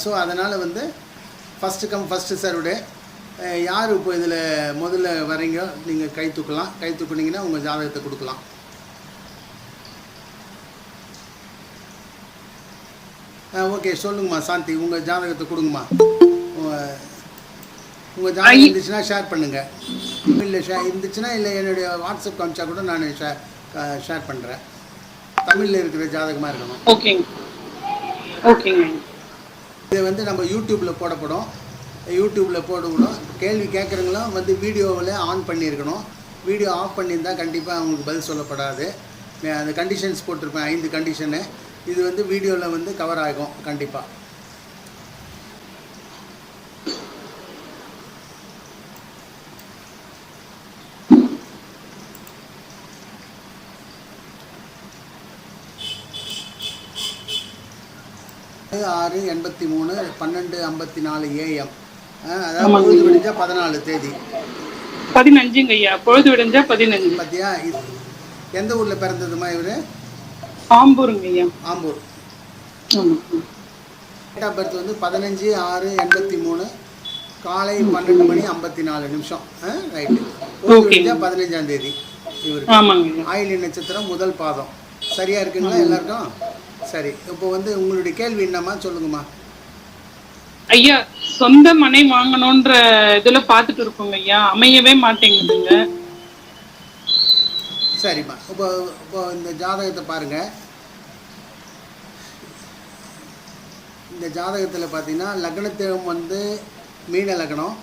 So அதனால் வந்து first come first served. யார் இப்போ இதில் முதல்ல வரீங்க நீங்கள் கை தூக்கலாம். கை தூக்குனீங்கன்னா உங்கள் ஜாதகத்தை கொடுக்கலாம். ஓகே, சொல்லுங்கம்மா சாந்தி, உங்கள் ஜாதகத்தை கொடுங்கம்மா. உங்கள் ஜாதகம் இருந்துச்சுன்னா ஷேர் பண்ணுங்கள். இல்லை இருந்துச்சுன்னா இல்லை என்னுடைய வாட்ஸ்அப் காமிச்சா கூட நான் ஷேர் பண்ணுறேன். தமிழில் இருக்கிற ஜாதகமாக இருக்கணும். ஓகேங்க ஓகேங்க. இது வந்து நம்ம யூடியூப்பில் போடப்படும். யூடியூப்பில் போடணும். கேள்வி கேட்குறவங்களும் வந்து வீடியோவில் ஆன் பண்ணியிருக்கணும். வீடியோ ஆஃப் பண்ணியிருந்தால் கண்டிப்பாக அவங்களுக்கு பதில் சொல்லப்படாது. அந்த கண்டிஷன்ஸ் போட்டிருப்பேன், 5 கண்டிஷனு. இது வந்து வீடியோவில் வந்து கவர் ஆகும் கண்டிப்பாக. ஆறு 83 12:54 AM. அதாவது பொழுது விடிஞ்சா 14 தேதி 15ங்க ஐயா. பொழுது விடிஞ்சா 15. பார்த்தியா? எந்த ஊரில் பிறந்ததுமா இவர்? ஆம்பூருங்க ஐயா. ஆம்பூர். டேட் ஆஃப் பர்த் வந்து 15/6/83 காலை 12:54. ரைட்டு. பொழுது விடிஞ்சா 15ஆம் தேதி இவருக்கு. ஆயிலி நட்சத்திரம் முதல் பாதம். சரியா இருக்குங்களா எல்லாருக்கும்? சரி, இப்போ வந்து உங்களுடைய கேள்வி என்னம்மா சொல்லுங்கம்மா. ஐயா, சொந்த மனை வாங்கணும்ன்ற இதுல பாத்துட்டு இருக்கோங்க ஐயா, அமையவே மாட்டேங்குதுங்க. சரிம்மா, இப்போ இந்த ஜாதகத்தை பாருங்க. இந்த ஜாதகத்தில் பார்த்தீங்கன்னா லக்னத்திலும் வந்து மீன லக்னம்.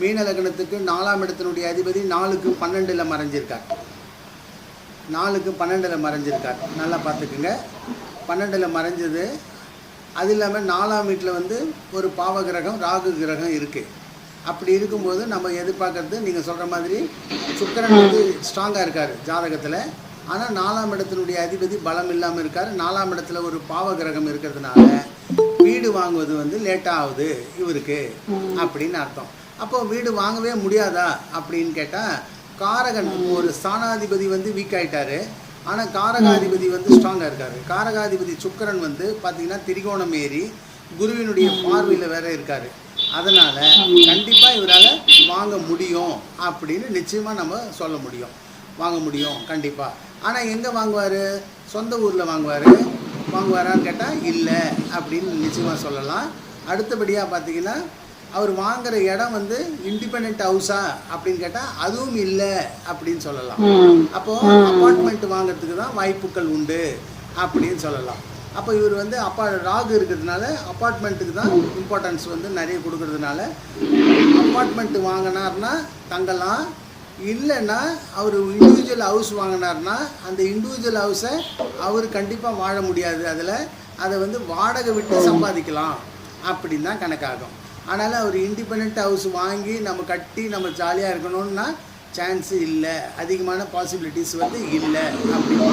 மீன லக்னத்துக்கு 4ஆம் இடத்தினுடைய அதிபதி 4க்கு 12ல் மறைஞ்சிருக்கார். 4க்கு 12ல் மறைஞ்சிருக்கார். நல்லா பார்த்துக்குங்க. 12ல் மறைஞ்சது. அது இல்லாமல் 4ஆம் வீட்டில் வந்து ஒரு பாவ கிரகம் ராகு கிரகம் இருக்குது. அப்படி இருக்கும்போது நம்ம எதிர்பார்க்கறது நீங்கள் சொல்கிற மாதிரி சுக்கிரன் வந்து ஸ்ட்ராங்காக இருக்கார் ஜாதகத்தில். ஆனால் 4ஆம் இடத்தினுடைய அதிபதி பலம் இல்லாமல் இருக்கார். 4ஆம் இடத்துல ஒரு பாவ கிரகம் இருக்கிறதுனால வீடு வாங்குவது வந்து லேட்டாக ஆகுது இவருக்கு அப்படின்னு அர்த்தம். அப்போது வீடு வாங்கவே முடியாதா அப்படின்னு கேட்டால், காரகன் ஒரு ஸ்தானாதிபதி வந்து வீக் ஆகிட்டார். ஆனால் காரகாதிபதி வந்து ஸ்ட்ராங்காக இருக்கார். காரகாதிபதி சுக்கிரன் வந்து பார்த்திங்கன்னா திரிகோணம் ஏறி குருவினுடைய பார்வையில் வேற இருக்கார். அதனால் கண்டிப்பாக இவரால் வாங்க முடியும் அப்படின்னு நிச்சயமாக நம்ம சொல்ல முடியும். வாங்க முடியும் கண்டிப்பாக. ஆனால் எங்கே வாங்குவார்? சொந்த ஊரில் வாங்குவாரான்னு கேட்டால் இல்லை அப்படின்னு நிச்சயமாக சொல்லலாம். அடுத்தபடியாக பார்த்திங்கன்னா அவர் வாங்குகிற இடம் வந்து இண்டிபெண்ட் ஹவுஸா அப்படின்னு கேட்டால் அதுவும் இல்லை அப்படின்னு சொல்லலாம். அப்போது அப்பார்ட்மெண்ட் வாங்கிறதுக்கு தான் வாய்ப்புகள் உண்டு அப்படின்னு சொல்லலாம். அப்போ இவர் வந்து ராகு இருக்கிறதுனால அப்பார்ட்மெண்ட்டுக்கு தான் இம்பார்ட்டன்ஸ் வந்து நிறைய கொடுக்கறதுனால அப்பார்ட்மெண்ட் வாங்கினார்னா தங்கலாம். இல்லைன்னா அவர் இண்டிவிஜுவல் ஹவுஸ் வாங்கினார்னா அந்த இண்டிவிஜுவல் ஹவுஸை அவர் கண்டிப்பாக வாழ முடியாது. அதை வந்து வாடகை விட்டு சம்பாதிக்கலாம் அப்படின்னு தான் கணக்காகும். அதனால் அவர் இண்டிபெண்ட் ஹவுஸ் வாங்கி நம்ம கட்டி நம்ம ஜாலியாக இருக்கணும்னா சான்ஸு இல்லை. அதிகமான பாசிபிலிட்டிஸ் வந்து இல்லை அப்படின்னு.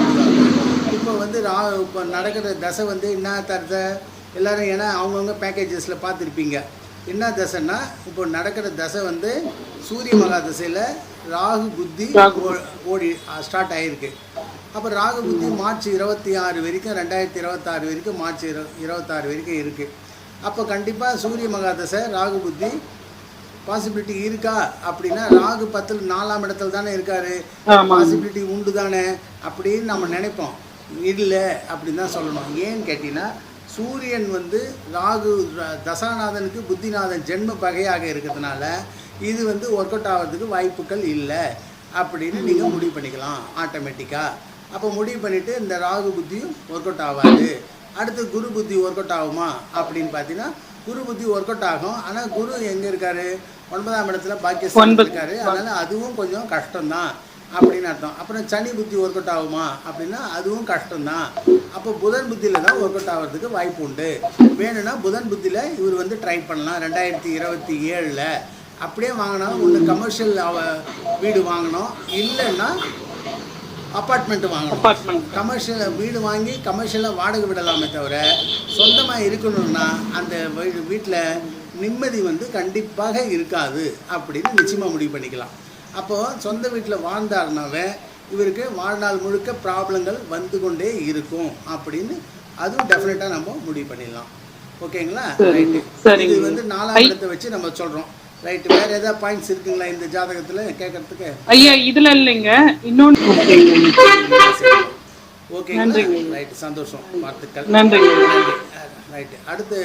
இப்போ வந்து இப்போ நடக்கிற தசை வந்து என்ன தரத்தை எல்லோரும், ஏன்னா அவங்கவுங்க பேக்கேஜஸில் பார்த்துருப்பீங்க. என்ன தசைன்னா இப்போ நடக்கிற தசை வந்து சூரிய மகா தசையில் ராகு புத்தி ஓடி ஸ்டார்ட் ஆகிருக்கு. அப்போ ராகு புத்தி மார்ச் 26 வரைக்கும் 2026 வரைக்கும் மார்ச் 26 வரைக்கும் இருக்குது. அப்போ கண்டிப்பாக சூரிய மகாதசை ராகு புத்தி பாசிபிலிட்டி இருக்கா அப்படின்னா, ராகு 10ல் 4ஆம் இடத்துல தானே இருக்கார், பாசிபிலிட்டி உண்டு தானே அப்படின்னு நம்ம நினைப்போம். இல்லை அப்படின்னு தான் சொல்லணும். ஏன்னு கேட்டிங்கன்னா சூரியன் வந்து ராகு தசாநாதனுக்கு புத்திநாதன் ஜென்ம பகையாக இருக்கிறதுனால இது வந்து ஒர்க் அவுட் ஆகிறதுக்கு வாய்ப்புகள் இல்லை அப்படின்னு நீங்கள் முடிவு பண்ணிக்கலாம் ஆட்டோமேட்டிக்காக. அப்போ முடிவு பண்ணிவிட்டு இந்த ராகு புத்தியும் ஒர்க் அவுட் ஆகாது. அடுத்து குரு புத்தி ஒர்க் அவுட் ஆகுமா அப்படின்னு பார்த்தீங்கன்னா குரு புத்தி ஒர்க் அவுட் ஆகும். ஆனால் குரு எங்கே இருக்கார்? 9ஆம் இடத்துல பாக்கியஸ்தானத்தில் இருக்கார். அதனால் அதுவும் கொஞ்சம் கஷ்டம்தான் அப்படின்னு அர்த்தம். அப்புறம் சனி புத்தி ஒர்க் அவுட் ஆகுமா அப்படின்னா அதுவும் கஷ்டம்தான். அப்போ புதன் புத்தியில் தான் ஒர்க் அவுட் ஆகிறதுக்கு வாய்ப்பு உண்டு. வேணும்னா புதன் புத்தியில் இவர் வந்து ட்ரை பண்ணலாம். 2027 அப்படியே வாங்கினாலும் ஒன்று கமர்ஷியல் வீடு வாங்கணும், இல்லைன்னா அப்பார்ட்மெண்ட்டு வாங்கணும். கமர்ஷியல் வீடு வாங்கி கமர்ஷியலாக வாடகை விடலாமே தவிர சொந்தமாக இருக்கணும்னா அந்த வீட்டில் நிம்மதி வந்து கண்டிப்பாக இருக்காது அப்படின்னு நிச்சயமாக முடிவு பண்ணிக்கலாம். அப்போது சொந்த வீட்டில் வாழ்ந்தாருனாவே இவருக்கு வாழ்நாள் முழுக்க ப்ராப்ளங்கள் வந்து கொண்டே இருக்கும் அப்படின்னு அதுவும் டெஃபினட்டாக நம்ம முடிவு பண்ணிடலாம். ஓகேங்களா? சரிங்க ரைட்டு. இது சரிங்க வந்து 4ஆம் இடத்தை வச்சு நம்ம சொல்கிறோம். ரைட்டு. வேறு ஏதாவது பாயிண்ட்ஸ் இருக்குங்களா இந்த ஜாதகத்தில் கேட்கறதுக்கு? ஐயா இதுல இல்லைங்க, இன்னொன்று. ஓகேங்களா? நன்றிங்க. ரைட்டு, சந்தோஷம், வாழ்த்துக்கள். நன்றிங்க. நன்றி. ரைட்டு. அடுத்து